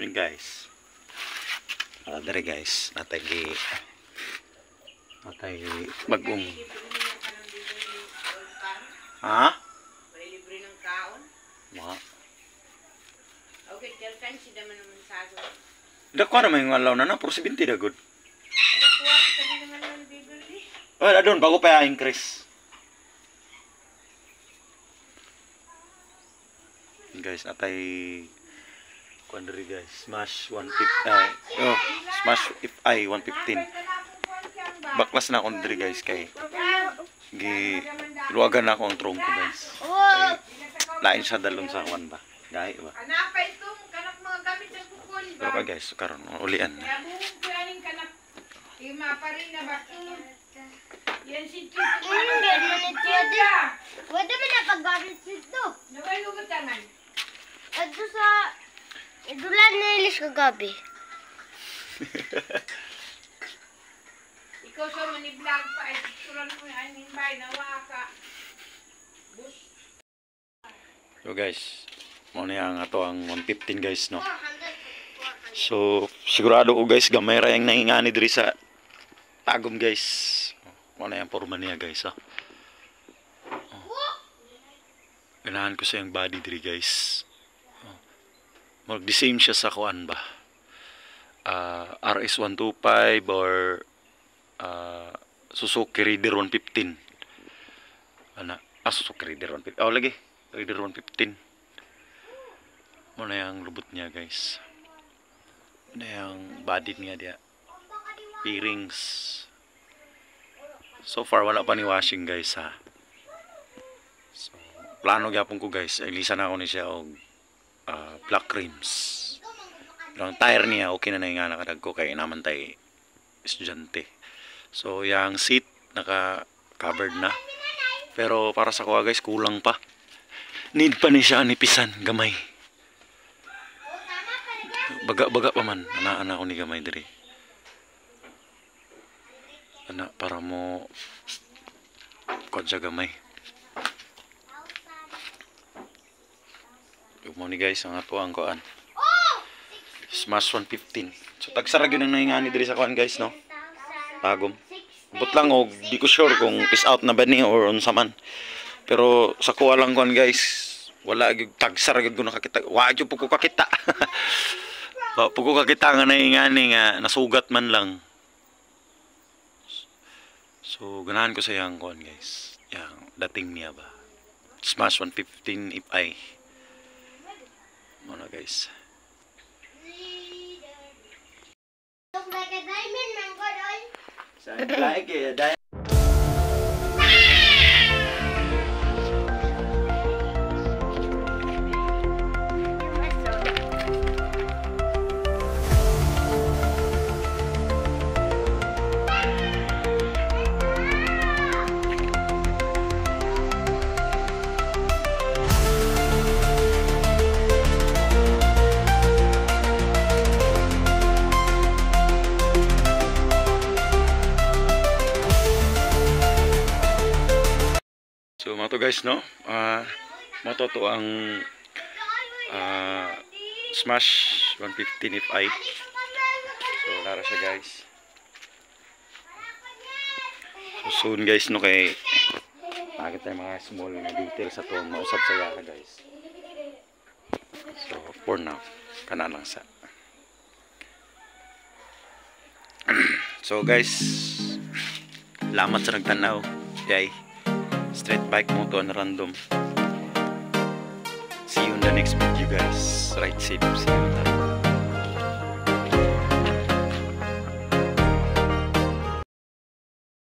Yun guys. Dari guys, natay bagong. Ha? Libre ng kaon. Ma. Okay, kalkan si daman naman sago. Dakwa naman yung alaw na puro 70 na good. Kuwan ka din naman ng bibili. Oh, adon bago pa increase. Guys, atay kuan diri guys, smash 150. Smash if I 115. Baklas na akong diri guys kay luwagan na ako ang trongko guys. Kay, lain siya dalon sa kuan ba. Gahi ba. Anapay ito, kanak mga gamit ng kukul ba? Pero pa guys, karon ulian na. Kaya buong kuyanin kanak. Ima pa rin na ba? Yan si Tito. Pwede mo na pag-gamit dito. Naway lubutangan. Ito sa... Idulan na ilis kagabi. Ikaw sa mani-vlog pa, ay picturean mo yung aning bay, nawa ka. Bus. So guys, mo na ang ato ang 115 guys no. So sigurado ko guys gamay ra yang nangingani diri sa tagom guys. Mo na yang porma niya guys ha. Ganahan ko sa yung body diri guys. Mag the same siya sa kuan ba. RS125 or Suzuki Raider 115. Ana, Suzuki Raider 115. Oh lagi, Raider 115. Mo na yung lubot niya guys. Mo na yung body niya dia. Bearings. So far wala pa ni washing guys ha. So plano gyapon ko guys, ilisan ako ni siya og black rims. Ang tire niya okay na nga nakadag ko kay namantay estudyante. So yang seat naka covered na. Pero para sa kuha guys kulang pa. Need pa ni siya nipisan gamay. Baga pa man ana ko ni gamay diri. Ana para mo kodja gamay. Yung mo ni guys ang ato ang kuan. Smash 115. So tagsara gyud ang nahingani diri sa kuan guys no. Tagom. But lang og di ko sure kung peace out na ba ni or unsa man. Pero sa kuha lang kuan guys, wala gyud tagsara gyud ko nakakita. Wa gyud ko kakita. Wa ko kakita nga nahingani nga nasugat man lang. So ganahan ko sa yang kuan guys. Yang dating niya ba. Smash 115 if I. Muna guys. Look like a diamond, man. Good on. Sounds like it. So mga to guys no, moto to ang Smash 115 if I. So lara siya guys. So soon guys no kay nakita tayo mga small na details sa to mausap sa yara guys. So for now kana lang sa. So guys, salamat sa nagtanaw. Yay. Straight bike mo to on random. See you in the next video guys. Ride safe. See you later.